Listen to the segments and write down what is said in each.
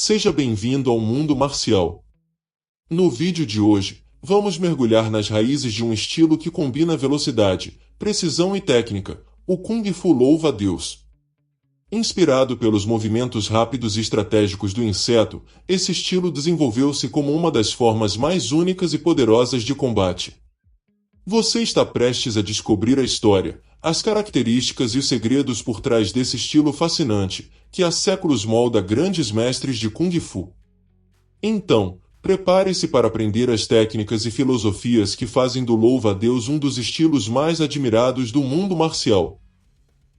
Seja bem-vindo ao mundo marcial. No vídeo de hoje, vamos mergulhar nas raízes de um estilo que combina velocidade, precisão e técnica, o Kung Fu louva-a-Deus. Inspirado pelos movimentos rápidos e estratégicos do inseto, esse estilo desenvolveu-se como uma das formas mais únicas e poderosas de combate. Você está prestes a descobrir a história, as características e os segredos por trás desse estilo fascinante, que há séculos molda grandes mestres de Kung Fu. Então, prepare-se para aprender as técnicas e filosofias que fazem do louva-a-Deus um dos estilos mais admirados do mundo marcial.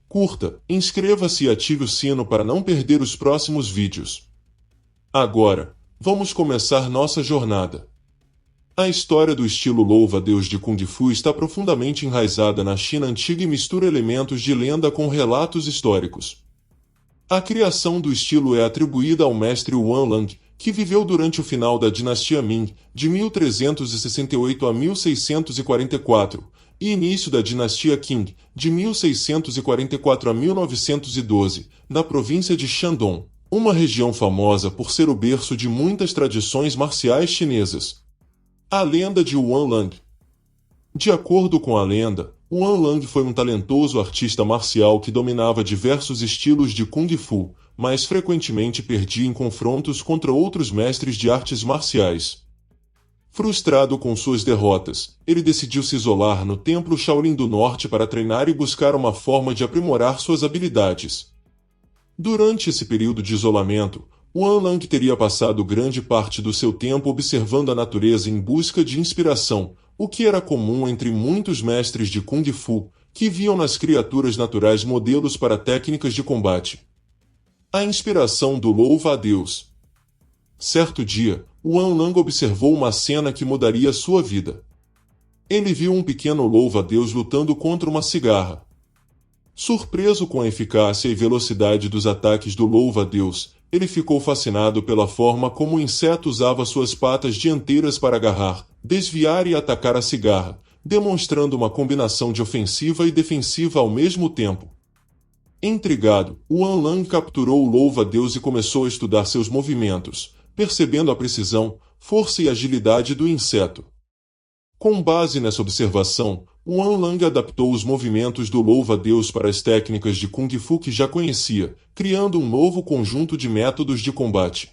Curta, inscreva-se e ative o sino para não perder os próximos vídeos. Agora, vamos começar nossa jornada. A história do estilo louva-a-Deus de Kung Fu está profundamente enraizada na China antiga e mistura elementos de lenda com relatos históricos. A criação do estilo é atribuída ao mestre Wan Lang, que viveu durante o final da dinastia Ming, de 1368 a 1644, e início da dinastia Qing, de 1644 a 1912, na província de Shandong, uma região famosa por ser o berço de muitas tradições marciais chinesas. A lenda de Wan Lang. De acordo com a lenda, Wan Lang foi um talentoso artista marcial que dominava diversos estilos de Kung Fu, mas frequentemente perdia em confrontos contra outros mestres de artes marciais. Frustrado com suas derrotas, ele decidiu se isolar no Templo Shaolin do Norte para treinar e buscar uma forma de aprimorar suas habilidades. Durante esse período de isolamento, Wan Lang teria passado grande parte do seu tempo observando a natureza em busca de inspiração, o que era comum entre muitos mestres de Kung Fu, que viam nas criaturas naturais modelos para técnicas de combate. A inspiração do louva-a-Deus. Certo dia, Wan Lang observou uma cena que mudaria sua vida. Ele viu um pequeno louva-a-Deus lutando contra uma cigarra. Surpreso com a eficácia e velocidade dos ataques do louva-a-Deus, ele ficou fascinado pela forma como o inseto usava suas patas dianteiras para agarrar, desviar e atacar a cigarra, demonstrando uma combinação de ofensiva e defensiva ao mesmo tempo. Intrigado, Wan Lang capturou o louva-a-Deus e começou a estudar seus movimentos, percebendo a precisão, força e agilidade do inseto. Com base nessa observação, Wan Lang adaptou os movimentos do louva-a-Deus para as técnicas de Kung Fu que já conhecia, criando um novo conjunto de métodos de combate.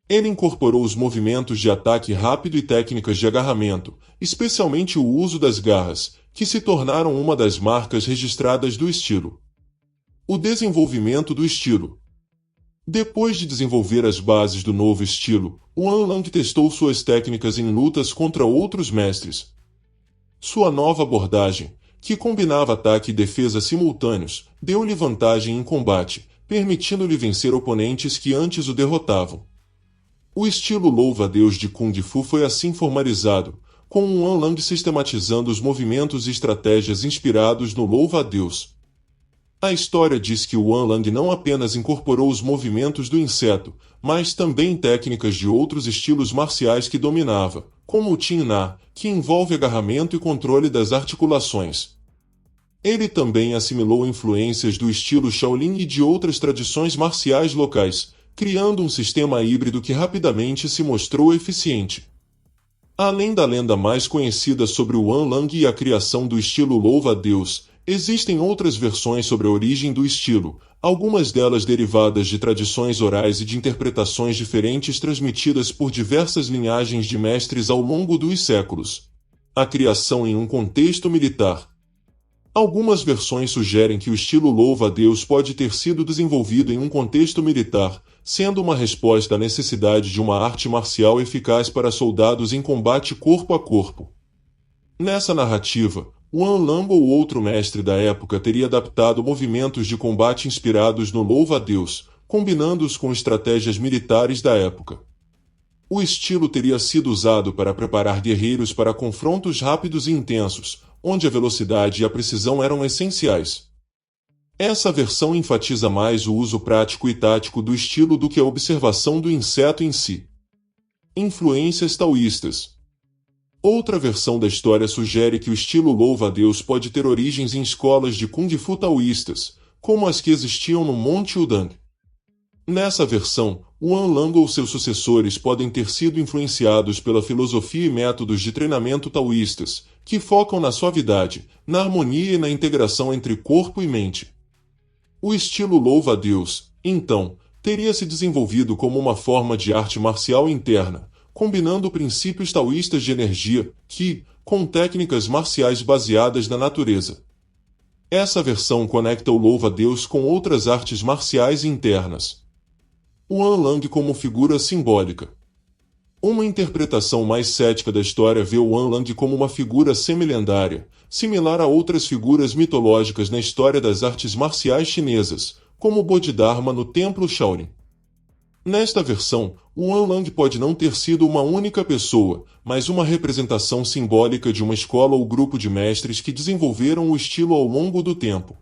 Ele incorporou os movimentos de ataque rápido e técnicas de agarramento, especialmente o uso das garras, que se tornaram uma das marcas registradas do estilo. O desenvolvimento do estilo. Depois de desenvolver as bases do novo estilo, Wan Lang testou suas técnicas em lutas contra outros mestres. Sua nova abordagem, que combinava ataque e defesa simultâneos, deu-lhe vantagem em combate, permitindo-lhe vencer oponentes que antes o derrotavam. O estilo louva-a-Deus de Kung Fu foi assim formalizado, com Wan Lang sistematizando os movimentos e estratégias inspirados no louva-a-Deus. A história diz que Wan Lang não apenas incorporou os movimentos do inseto, mas também técnicas de outros estilos marciais que dominava, como o Tin Na, que envolve agarramento e controle das articulações. Ele também assimilou influências do estilo Shaolin e de outras tradições marciais locais, criando um sistema híbrido que rapidamente se mostrou eficiente. Além da lenda mais conhecida sobre Wan Lang e a criação do estilo louva-a-Deus, existem outras versões sobre a origem do estilo, algumas delas derivadas de tradições orais e de interpretações diferentes transmitidas por diversas linhagens de mestres ao longo dos séculos. A criação em um contexto militar. Algumas versões sugerem que o estilo louva-a-Deus pode ter sido desenvolvido em um contexto militar, sendo uma resposta à necessidade de uma arte marcial eficaz para soldados em combate corpo a corpo. Nessa narrativa, Wan Lang ou outro mestre da época teria adaptado movimentos de combate inspirados no louva-a-Deus, combinando-os com estratégias militares da época. O estilo teria sido usado para preparar guerreiros para confrontos rápidos e intensos, onde a velocidade e a precisão eram essenciais. Essa versão enfatiza mais o uso prático e tático do estilo do que a observação do inseto em si. Influências taoístas. Outra versão da história sugere que o estilo louva-a-Deus pode ter origens em escolas de Kung Fu taoístas, como as que existiam no Monte Wudang. Nessa versão, Wan Lang ou seus sucessores podem ter sido influenciados pela filosofia e métodos de treinamento taoístas, que focam na suavidade, na harmonia e na integração entre corpo e mente. O estilo louva-a-Deus, então, teria se desenvolvido como uma forma de arte marcial interna, combinando princípios taoístas de energia, qi, com técnicas marciais baseadas na natureza. Essa versão conecta o louva-a-Deus com outras artes marciais internas. Wan Lang como figura simbólica. Uma interpretação mais cética da história vê Wan Lang como uma figura semi-lendária, similar a outras figuras mitológicas na história das artes marciais chinesas, como Bodhidharma no Templo Shaolin. Nesta versão, Wan Lang pode não ter sido uma única pessoa, mas uma representação simbólica de uma escola ou grupo de mestres que desenvolveram o estilo ao longo do tempo.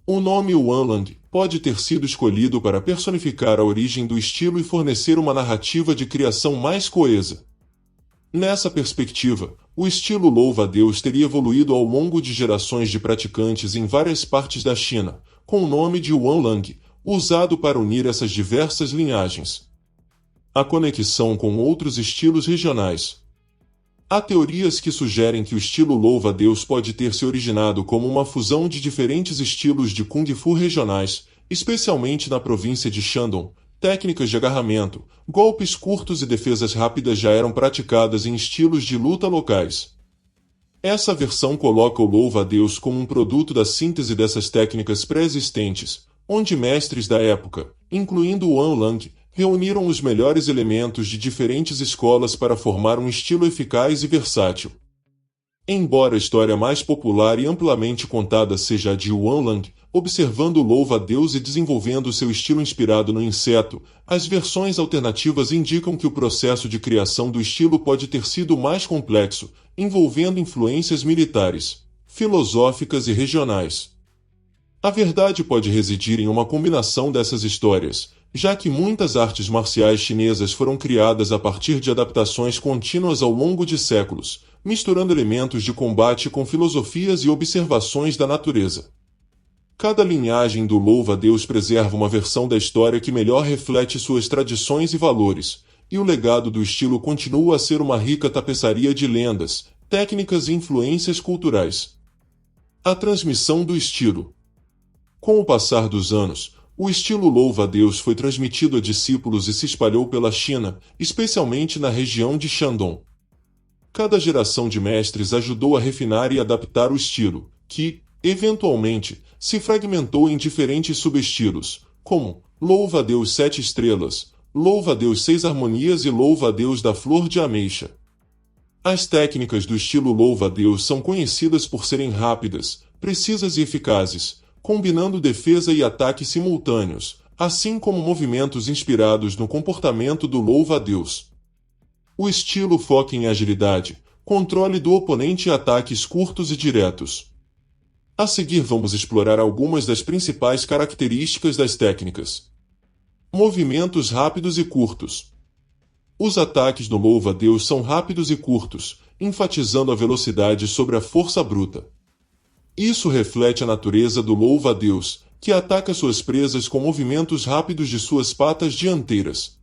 O nome Wan Lang pode ter sido escolhido para personificar a origem do estilo e fornecer uma narrativa de criação mais coesa. Nessa perspectiva, o estilo louva-a-Deus teria evoluído ao longo de gerações de praticantes em várias partes da China, com o nome de Wan Lang, usado para unir essas diversas linhagens. A conexão com outros estilos regionais. Há teorias que sugerem que o estilo louva-a-Deus pode ter se originado como uma fusão de diferentes estilos de Kung Fu regionais, especialmente na província de Shandong. Técnicas de agarramento, golpes curtos e defesas rápidas já eram praticadas em estilos de luta locais. Essa versão coloca o louva-a-Deus como um produto da síntese dessas técnicas pré-existentes, onde mestres da época, incluindo Wan Lang, reuniram os melhores elementos de diferentes escolas para formar um estilo eficaz e versátil. Embora a história mais popular e amplamente contada seja a de Wan Lang, observando o louva-a-Deus e desenvolvendo seu estilo inspirado no inseto, as versões alternativas indicam que o processo de criação do estilo pode ter sido mais complexo, envolvendo influências militares, filosóficas e regionais. A verdade pode residir em uma combinação dessas histórias, já que muitas artes marciais chinesas foram criadas a partir de adaptações contínuas ao longo de séculos, misturando elementos de combate com filosofias e observações da natureza. Cada linhagem do louva-a-Deus preserva uma versão da história que melhor reflete suas tradições e valores, e o legado do estilo continua a ser uma rica tapeçaria de lendas, técnicas e influências culturais. A transmissão do estilo. Com o passar dos anos, o estilo louva-a-Deus foi transmitido a discípulos e se espalhou pela China, especialmente na região de Shandong. Cada geração de mestres ajudou a refinar e adaptar o estilo, que, eventualmente, se fragmentou em diferentes subestilos, como louva-a-Deus 7 estrelas, louva-a-Deus 6 harmonias e louva-a-Deus da flor de ameixa. As técnicas do estilo louva-a-Deus são conhecidas por serem rápidas, precisas e eficazes, combinando defesa e ataque simultâneos, assim como movimentos inspirados no comportamento do louva-a-Deus. O estilo foca em agilidade, controle do oponente e ataques curtos e diretos. A seguir vamos explorar algumas das principais características das técnicas. Movimentos rápidos e curtos. Os ataques do louva-a-Deus são rápidos e curtos, enfatizando a velocidade sobre a força bruta. Isso reflete a natureza do louva-a-Deus, que ataca suas presas com movimentos rápidos de suas patas dianteiras.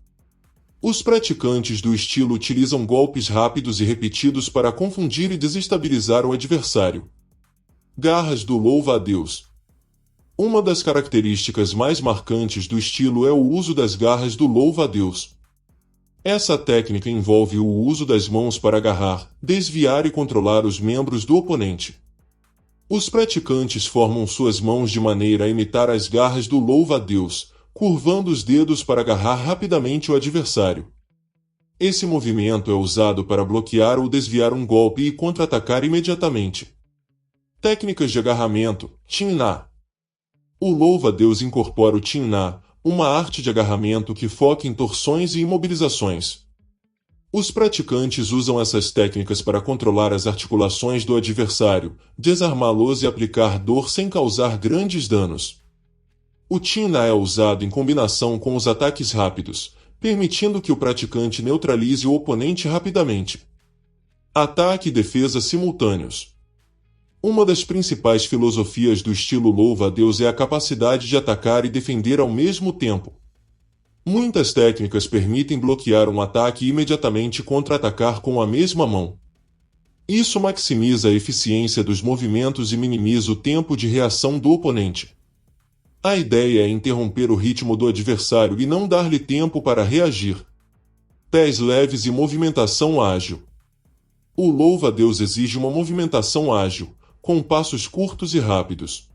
Os praticantes do estilo utilizam golpes rápidos e repetidos para confundir e desestabilizar o adversário. Garras do louva-a-Deus. Uma das características mais marcantes do estilo é o uso das garras do louva-a-Deus. Essa técnica envolve o uso das mãos para agarrar, desviar e controlar os membros do oponente. Os praticantes formam suas mãos de maneira a imitar as garras do louva-a-Deus, curvando os dedos para agarrar rapidamente o adversário. Esse movimento é usado para bloquear ou desviar um golpe e contra-atacar imediatamente. Técnicas de agarramento, Chin Na. O louva-a-Deus incorpora o Chin Na, uma arte de agarramento que foca em torções e imobilizações. Os praticantes usam essas técnicas para controlar as articulações do adversário, desarmá-los e aplicar dor sem causar grandes danos. O Chin Na é usado em combinação com os ataques rápidos, permitindo que o praticante neutralize o oponente rapidamente. Ataque e defesa simultâneos. Uma das principais filosofias do estilo louva-a-Deus é a capacidade de atacar e defender ao mesmo tempo. Muitas técnicas permitem bloquear um ataque e imediatamente contra-atacar com a mesma mão. Isso maximiza a eficiência dos movimentos e minimiza o tempo de reação do oponente. A ideia é interromper o ritmo do adversário e não dar-lhe tempo para reagir. Pés leves e movimentação ágil. O louva-a-Deus exige uma movimentação ágil, com passos curtos e rápidos.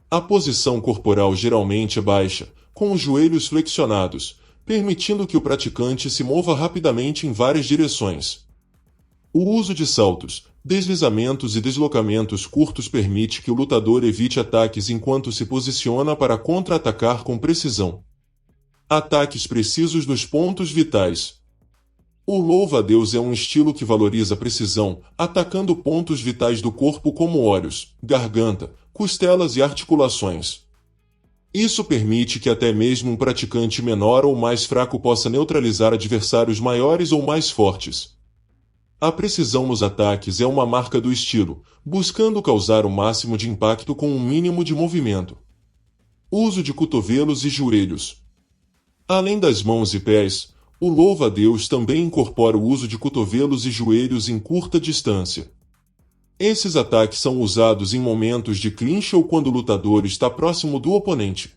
A posição corporal geralmente é baixa, com os joelhos flexionados, permitindo que o praticante se mova rapidamente em várias direções. O uso de saltos, deslizamentos e deslocamentos curtos permite que o lutador evite ataques enquanto se posiciona para contra-atacar com precisão. Ataques precisos nos pontos vitais. O louva-a-Deus é um estilo que valoriza a precisão, atacando pontos vitais do corpo como olhos, garganta, costelas e articulações. Isso permite que até mesmo um praticante menor ou mais fraco possa neutralizar adversários maiores ou mais fortes. A precisão nos ataques é uma marca do estilo, buscando causar o máximo de impacto com um mínimo de movimento. Uso de cotovelos e joelhos. Além das mãos e pés, o louva-a-Deus também incorpora o uso de cotovelos e joelhos em curta distância. Esses ataques são usados em momentos de clinch ou quando o lutador está próximo do oponente.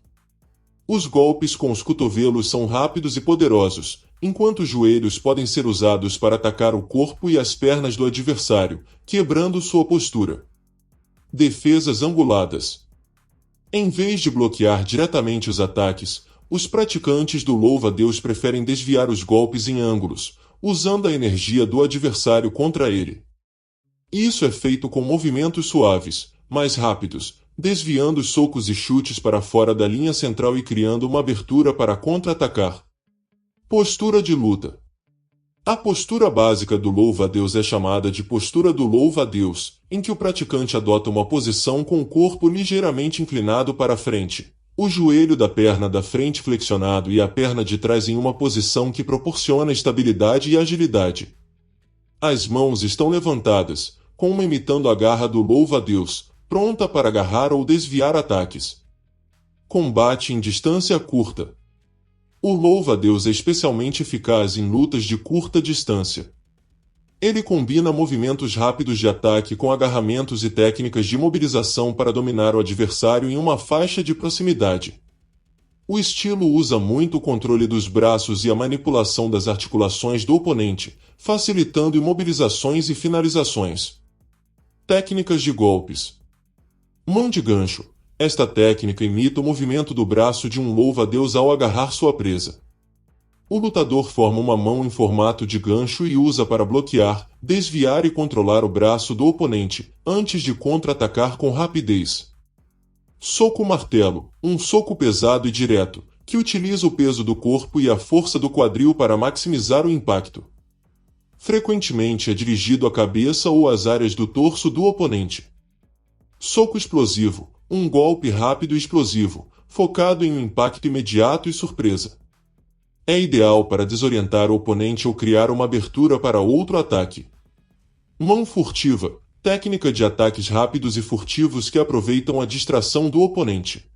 Os golpes com os cotovelos são rápidos e poderosos, enquanto os joelhos podem ser usados para atacar o corpo e as pernas do adversário, quebrando sua postura. Defesas anguladas. Em vez de bloquear diretamente os ataques, os praticantes do louva-a-Deus preferem desviar os golpes em ângulos, usando a energia do adversário contra ele. Isso é feito com movimentos suaves, mais rápidos, desviando os socos e chutes para fora da linha central e criando uma abertura para contra-atacar. Postura de luta. A postura básica do louva-a-Deus é chamada de postura do louva-a-Deus, em que o praticante adota uma posição com o corpo ligeiramente inclinado para a frente, o joelho da perna da frente flexionado e a perna de trás em uma posição que proporciona estabilidade e agilidade. As mãos estão levantadas, com uma imitando a garra do louva-a-Deus, pronta para agarrar ou desviar ataques. Combate em distância curta. O louva-a-Deus é especialmente eficaz em lutas de curta distância. Ele combina movimentos rápidos de ataque com agarramentos e técnicas de mobilização para dominar o adversário em uma faixa de proximidade. O estilo usa muito o controle dos braços e a manipulação das articulações do oponente, facilitando imobilizações e finalizações. Técnicas de golpes. Mão de gancho. Esta técnica imita o movimento do braço de um louva-a-Deus ao agarrar sua presa. O lutador forma uma mão em formato de gancho e usa para bloquear, desviar e controlar o braço do oponente, antes de contra-atacar com rapidez. Soco-martelo, um soco pesado e direto, que utiliza o peso do corpo e a força do quadril para maximizar o impacto. Frequentemente é dirigido à cabeça ou às áreas do torso do oponente. Soco explosivo, um golpe rápido e explosivo, focado em um impacto imediato e surpresa. É ideal para desorientar o oponente ou criar uma abertura para outro ataque. Mão furtiva, técnica de ataques rápidos e furtivos que aproveitam a distração do oponente.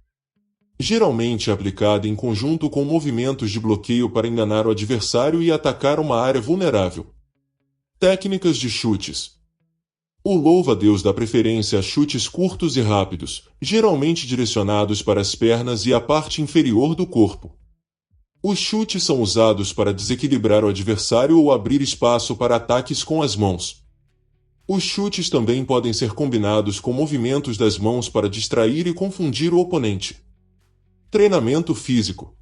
Geralmente é aplicada em conjunto com movimentos de bloqueio para enganar o adversário e atacar uma área vulnerável. Técnicas de chutes. O louva-a-Deus dá preferência a chutes curtos e rápidos, geralmente direcionados para as pernas e a parte inferior do corpo. Os chutes são usados para desequilibrar o adversário ou abrir espaço para ataques com as mãos. Os chutes também podem ser combinados com movimentos das mãos para distrair e confundir o oponente. Treinamento físico.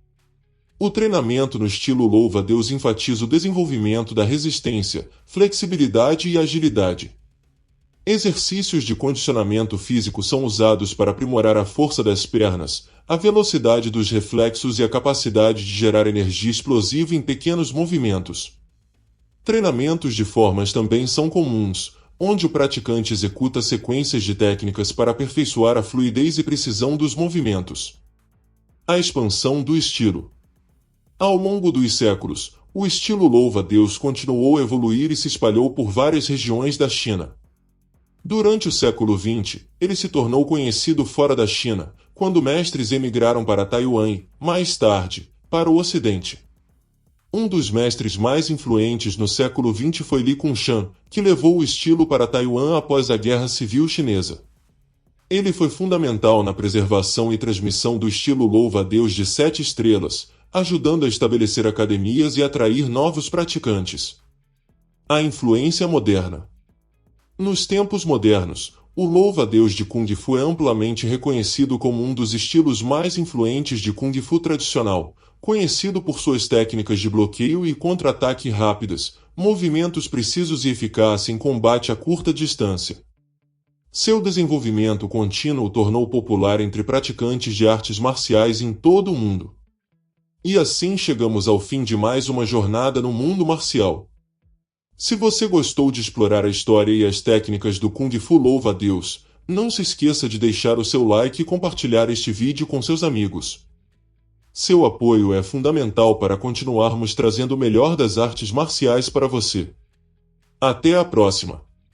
O treinamento no estilo louva-a-Deus enfatiza o desenvolvimento da resistência, flexibilidade e agilidade. Exercícios de condicionamento físico são usados para aprimorar a força das pernas, a velocidade dos reflexos e a capacidade de gerar energia explosiva em pequenos movimentos. Treinamentos de formas também são comuns, onde o praticante executa sequências de técnicas para aperfeiçoar a fluidez e precisão dos movimentos. A expansão do estilo. Ao longo dos séculos, o estilo louva-a-Deus continuou a evoluir e se espalhou por várias regiões da China. Durante o século XX, ele se tornou conhecido fora da China, quando mestres emigraram para Taiwan e, mais tarde, para o Ocidente. Um dos mestres mais influentes no século XX foi Li Kunshan, que levou o estilo para Taiwan após a Guerra Civil Chinesa. Ele foi fundamental na preservação e transmissão do estilo louva-a-Deus de 7 estrelas, ajudando a estabelecer academias e atrair novos praticantes. A influência moderna. Nos tempos modernos, o louva-a-Deus de Kung Fu é amplamente reconhecido como um dos estilos mais influentes de Kung Fu tradicional, conhecido por suas técnicas de bloqueio e contra-ataque rápidas, movimentos precisos e eficácia em combate a curta distância. Seu desenvolvimento contínuo o tornou popular entre praticantes de artes marciais em todo o mundo. E assim chegamos ao fim de mais uma jornada no mundo marcial. Se você gostou de explorar a história e as técnicas do Kung Fu louva-a-Deus, não se esqueça de deixar o seu like e compartilhar este vídeo com seus amigos. Seu apoio é fundamental para continuarmos trazendo o melhor das artes marciais para você. Até a próxima!